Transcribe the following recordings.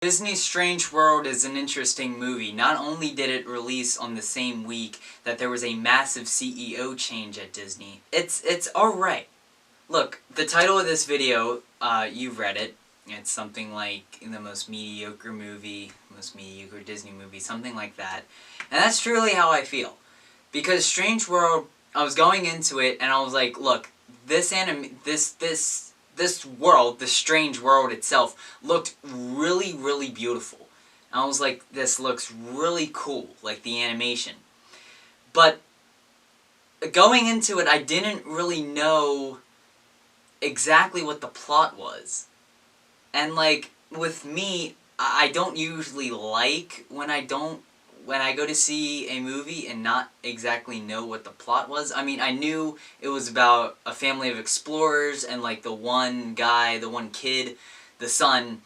Disney's Strange World is an interesting movie. Not only did it release on the same week that there was a massive CEO change at Disney, it's alright. Look, the title of this video, you've read it. It's something like the most mediocre movie, most mediocre Disney movie, something like that. And that's truly how I feel. Because Strange World, I was going into it and I was like, look, this world, the strange world itself, looked really, really beautiful. And I was like, this looks really cool, like the animation. But going into it, I didn't really know exactly what the plot was. And like, with me, I don't usually like when I go to see a movie and not exactly know what the plot was. I mean, I knew it was about a family of explorers and like the one guy, the one kid, the son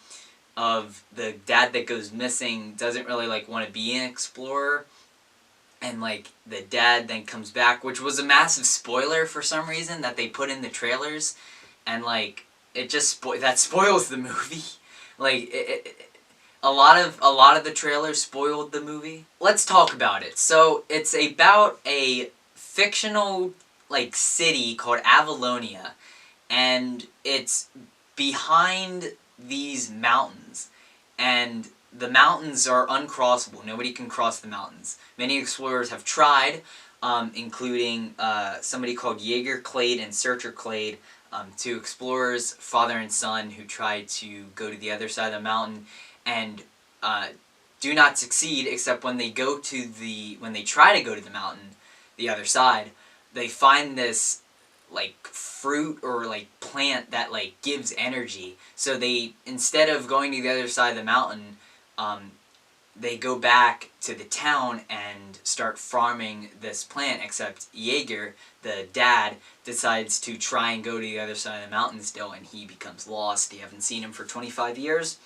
of the dad that goes missing doesn't really like want to be an explorer. And like the dad then comes back, which was a massive spoiler for some reason that they put in the trailers. And like, it just that spoils the movie. Like, a lot of the trailers spoiled the movie. Let's talk about it. So, it's about a fictional, like, city called Avalonia, and it's behind these mountains, and the mountains are uncrossable. Nobody can cross the mountains. Many explorers have tried, including somebody called Jaeger Clade and Searcher Clade, two explorers, father and son, who tried to go to the other side of the mountain and do not succeed, except when they try to go to the mountain, the other side, they find this like fruit or like plant that like gives energy. So they, instead of going to the other side of the mountain, they go back to the town and start farming this plant, except Jaeger, the dad, decides to try and go to the other side of the mountain still, and he becomes lost. You haven't seen him for 25 years.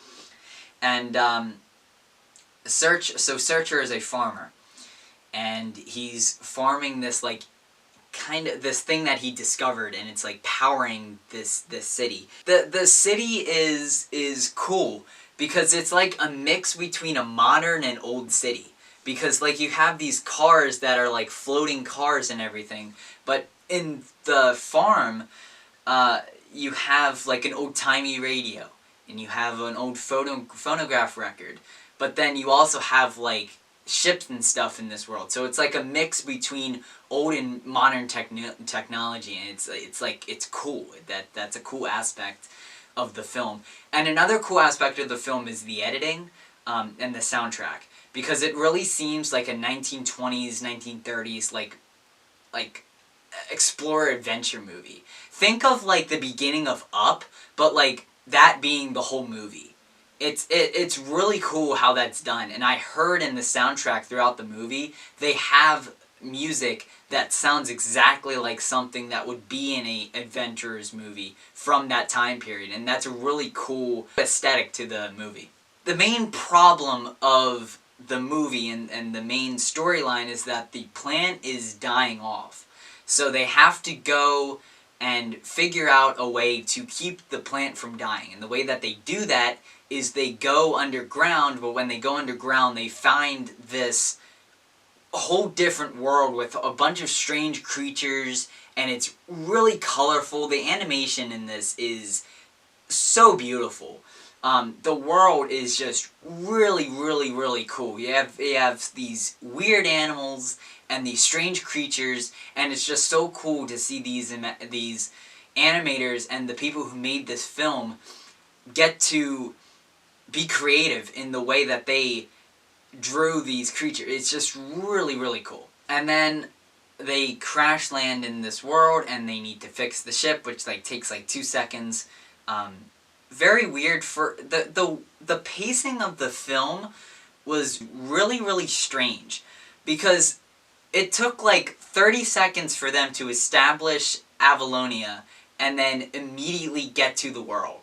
And Searcher is a farmer, and he's farming this like this thing that he discovered, and it's like powering this city. The city is cool because it's like a mix between a modern and old city. Because like you have these cars that are like floating cars and everything, but in the farm, you have like an old-timey radio, and you have an old phonograph record, but then you also have like ships and stuff in this world. So it's like a mix between old and modern technology, and it's cool. That's a cool aspect of the film. And another cool aspect of the film is the editing and the soundtrack, because it really seems like a 1920s, 1930s like explorer adventure movie. Think of like the beginning of Up, but like that being the whole movie. It's really cool how that's done. And I heard in the soundtrack throughout the movie, they have music that sounds exactly like something that would be in a adventurers movie from that time period. And that's a really cool aesthetic to the movie. The main problem of the movie and the main storyline is that the plant is dying off. So they have to go and figure out a way to keep the plant from dying. And the way that they do that is they go underground, but when they go underground, they find this whole different world with a bunch of strange creatures, and it's really colorful. The animation in this is so beautiful. The world is just really, really, really cool. You have these weird animals and these strange creatures, and it's just so cool to see these animators and the people who made this film get to be creative in the way that they drew these creatures. It's just really, really cool. And then they crash land in this world, and they need to fix the ship, which like takes like 2 seconds. Very weird. For the pacing of the film was really, really strange, because it took like 30 seconds for them to establish Avalonia and then immediately get to the world.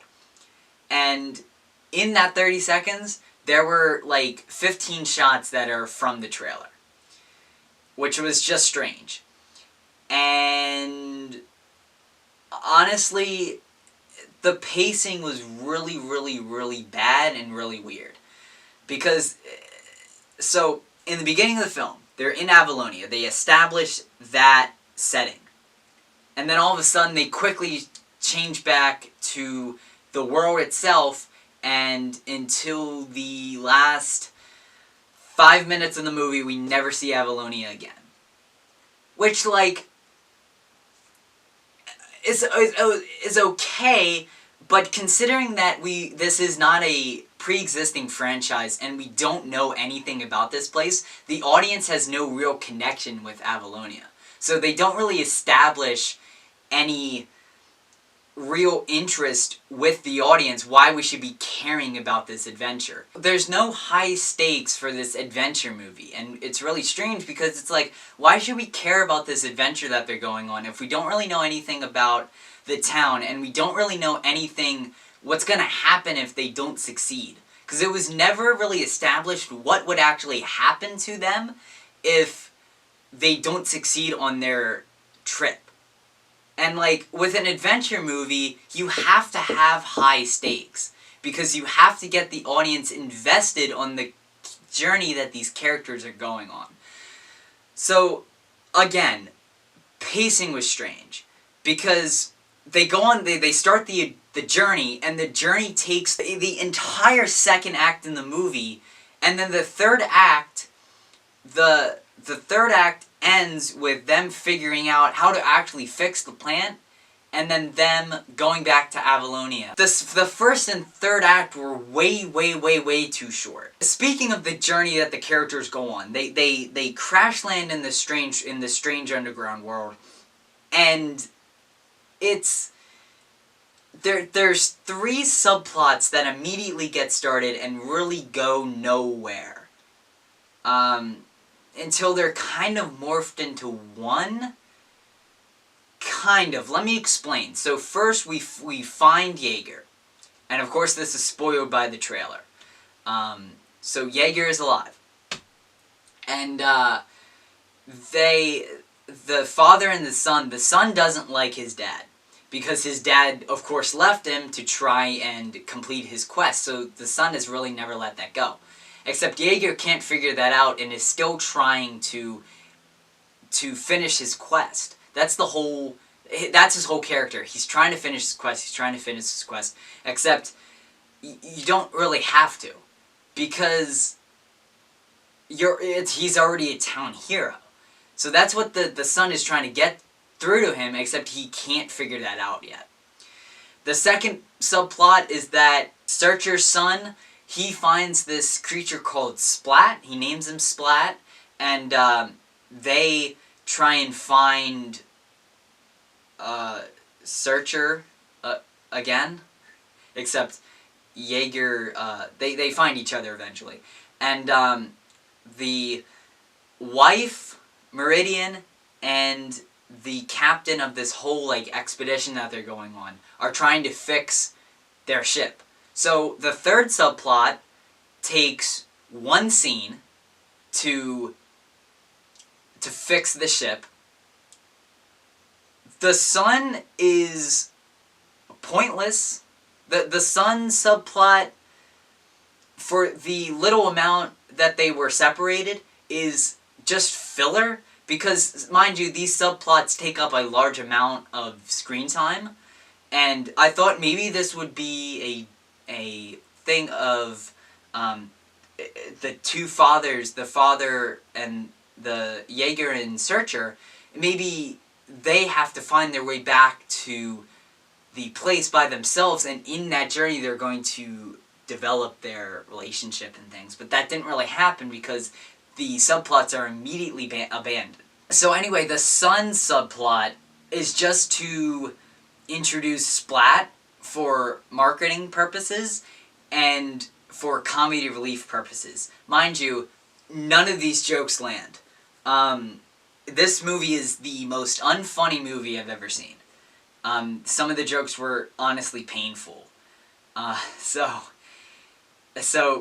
And in that 30 seconds, there were like 15 shots that are from the trailer, which was just strange. And honestly, the pacing was really, really, really bad and really weird. Because, so, in the beginning of the film, they're in Avalonia. They establish that setting. And then all of a sudden, they quickly change back to the world itself, and until the last 5 minutes of the movie, we never see Avalonia again. Which, like, is okay, but considering that this is not a pre-existing franchise and we don't know anything about this place, the audience has no real connection with Avalonia. So they don't really establish any real interest with the audience why we should be caring about this adventure. There's no high stakes for this adventure movie, and it's really strange because it's like, why should we care about this adventure that they're going on if we don't really know anything about the town and we don't really know anything what's gonna happen if they don't succeed? Because it was never really established what would actually happen to them if they don't succeed on their trip. And, like, with an adventure movie, you have to have high stakes. Because you have to get the audience invested on the journey that these characters are going on. So, again, pacing was strange. Because they go on, they start the journey, and the journey takes the entire second act in the movie, and then the third act, the third act ends with them figuring out how to actually fix the plant, and then them going back to Avalonia. The first and third act were way too short. Speaking of the journey that the characters go on, they crash land in this strange underground world, and it's there's 3 subplots that immediately get started and really go nowhere. Until they're kind of morphed into one. Kind of. Let me explain. So first we find Jaeger. And of course this is spoiled by the trailer. So Jaeger is alive. And the father and the son doesn't like his dad. Because his dad, of course, left him to try and complete his quest. So the son has really never let that go. Except Jaeger can't figure that out and is still trying to finish his quest. That's his whole character. He's trying to finish his quest. Except you don't really have to, because he's already a town hero. So that's what the son is trying to get through to him. Except he can't figure that out yet. The second subplot is that Searcher's son, he finds this creature called Splat. He names him Splat. And they try and find Searcher again. Except Jaeger, they find each other eventually. And the wife, Meridian, and the captain of this whole expedition that they're going on are trying to fix their ship. So the third subplot takes one scene to fix the ship. The son is pointless. The son subplot, for the little amount that they were separated, is just filler. Because, mind you, these subplots take up a large amount of screen time. And I thought maybe this would be a thing of the two fathers, the father and the Jaeger and Searcher. Maybe they have to find their way back to the place by themselves, and in that journey they're going to develop their relationship and things. But that didn't really happen because the subplots are immediately abandoned. So anyway, the son subplot is just to introduce Splat for marketing purposes and for comedy relief purposes. Mind you, none of these jokes land. This movie is the most unfunny movie I've ever seen. Some of the jokes were honestly painful. So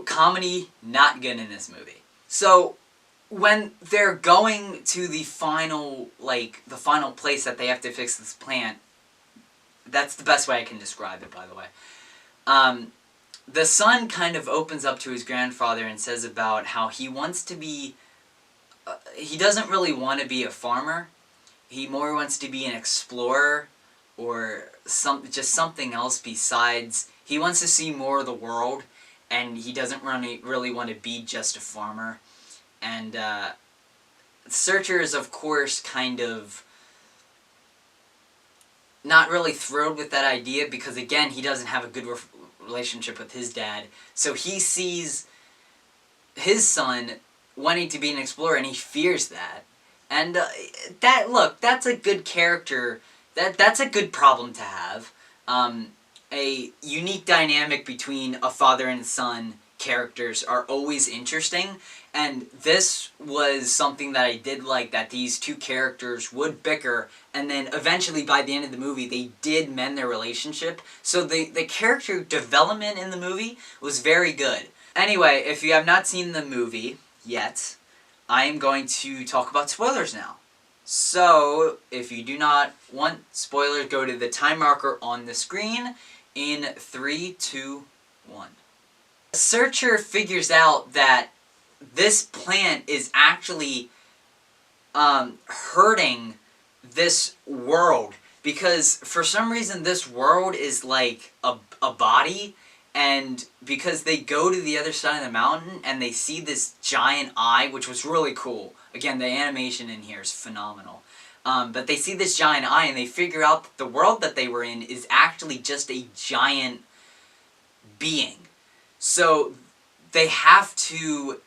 comedy, not good in this movie. So when they're going to the final place that they have to fix this plant, That's the best way I can describe it, by the way. The son kind of opens up to his grandfather and says about how he wants to be... he doesn't really want to be a farmer. He more wants to be an explorer or just something else besides. He wants to see more of the world, and he doesn't really want to be just a farmer. And Searcher is, of course, kind of not really thrilled with that idea because, again, he doesn't have a good relationship with his dad. So he sees his son wanting to be an explorer, and he fears that. And that's a good character. That's a good problem to have. A unique dynamic between a father and son characters are always interesting, and this was something that I did like, that these two characters would bicker, and then eventually by the end of the movie they did mend their relationship. So the character development in the movie was very good. Anyway, if you have not seen the movie yet, I am going to talk about spoilers now. So, if you do not want spoilers, go to the time marker on the screen in 3, 2, 1. Searcher figures out that this plant is actually hurting this world, because for some reason this world is like a body, and because they go to the other side of the mountain and they see this giant eye, which was really cool. Again, the animation in here is phenomenal. But they see this giant eye and they figure out that the world that they were in is actually just a giant being. So they have to...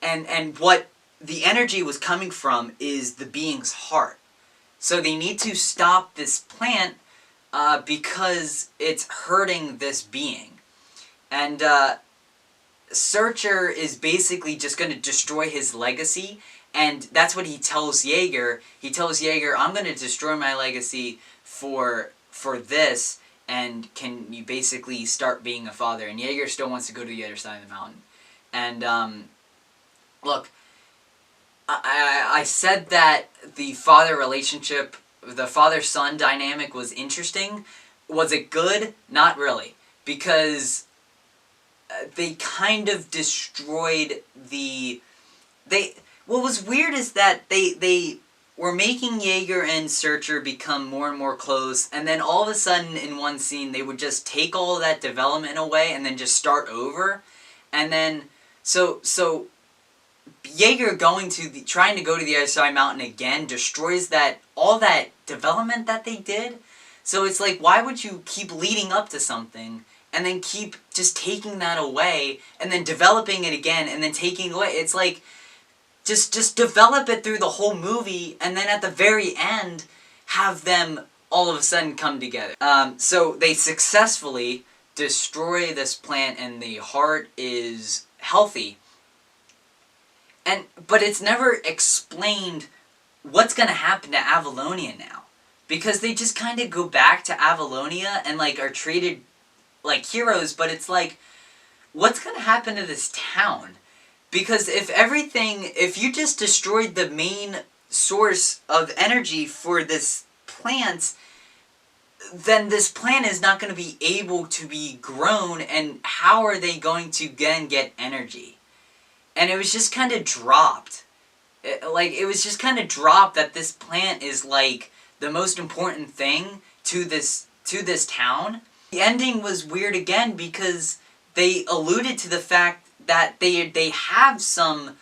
And what the energy was coming from is the being's heart. So they need to stop this plant because it's hurting this being. And Searcher is basically just going to destroy his legacy, and that's what he tells Jaeger. He tells Jaeger, I'm going to destroy my legacy for this, and can you basically start being a father? And Jaeger still wants to go to the other side of the mountain. And, look, I said that the father relationship, the father-son dynamic was interesting. Was it good? Not really. Because they kind of destroyed the... What was weird is that they were making Jaeger and Searcher become more and more close, and then all of a sudden in one scene they would just take all of that development away and then just start over. And then, so Jaeger trying to go to the other side mountain again destroys all that development that they did. So it's like, why would you keep leading up to something and then keep just taking that away and then developing it again and then taking it away? It's like, just develop it through the whole movie, and then at the very end have them all of a sudden come together. So they successfully destroy this plant and the heart is healthy. But it's never explained what's going to happen to Avalonia now. Because they just kind of go back to Avalonia and like are treated like heroes, but it's like, what's going to happen to this town? Because if you just destroyed the main source of energy for this plant, then this plant is not going to be able to be grown, and how are they going to then get energy? And it was just kind of dropped. It was just kind of dropped that this plant is like the most important thing to this town. The ending was weird again because they alluded to the fact that they have some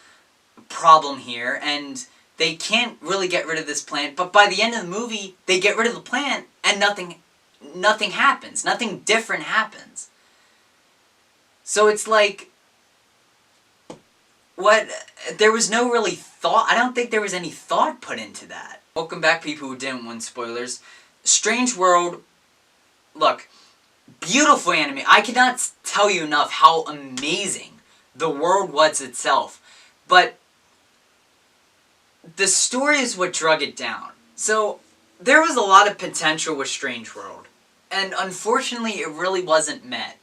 problem here and they can't really get rid of this plant, but by the end of the movie they get rid of the plant and nothing happens. Nothing different happens. So it's like, there was no really thought. I don't think there was any thought put into that. Welcome back, people who didn't want spoilers. Strange World, look, beautiful anime. I cannot tell you enough how amazing the world was itself. But the story is what drug it down. So there was a lot of potential with Strange World, and unfortunately it really wasn't met.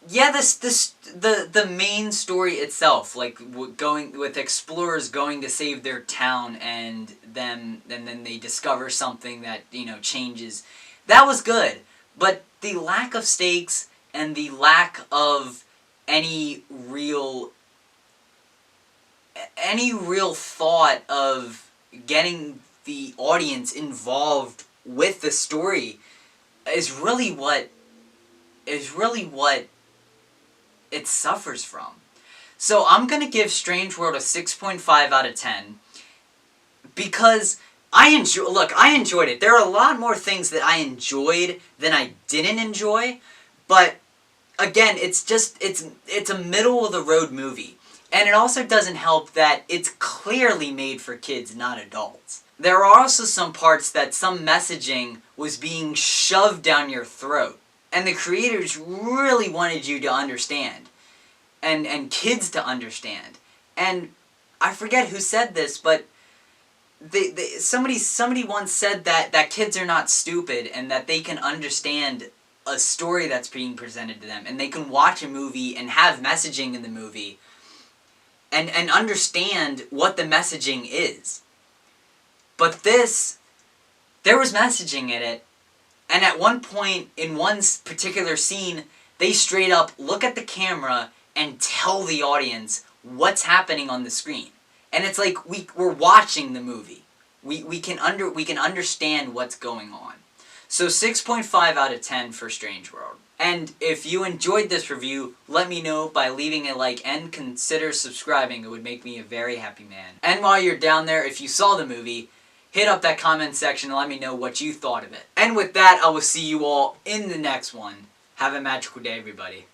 yeah, the main story itself, like going with explorers going to save their town, and then they discover something that, you know, changes. That was good, but the lack of stakes and the lack of any real thought of getting the audience involved with the story is really what it suffers from. So I'm going to give Strange World a 6.5 out of 10 because I enjoyed it. There are a lot more things that I enjoyed than I didn't enjoy, but again, it's a middle of the road movie. And it also doesn't help that it's clearly made for kids, not adults. There are also some parts that some messaging was being shoved down your throat. And the creators really wanted you to understand. And kids to understand. And I forget who said this, but somebody once said that kids are not stupid and that they can understand a story that's being presented to them. And they can watch a movie and have messaging in the movie and understand what the messaging is. But there was messaging in it, and at one point, in one particular scene, they straight up look at the camera and tell the audience what's happening on the screen. And it's like we're watching the movie. We can understand what's going on. So 6.5 out of 10 for Strange World. And if you enjoyed this review, let me know by leaving a like and consider subscribing. It would make me a very happy man. And while you're down there, if you saw the movie, hit up that comment section and let me know what you thought of it. And with that, I will see you all in the next one. Have a magical day, everybody.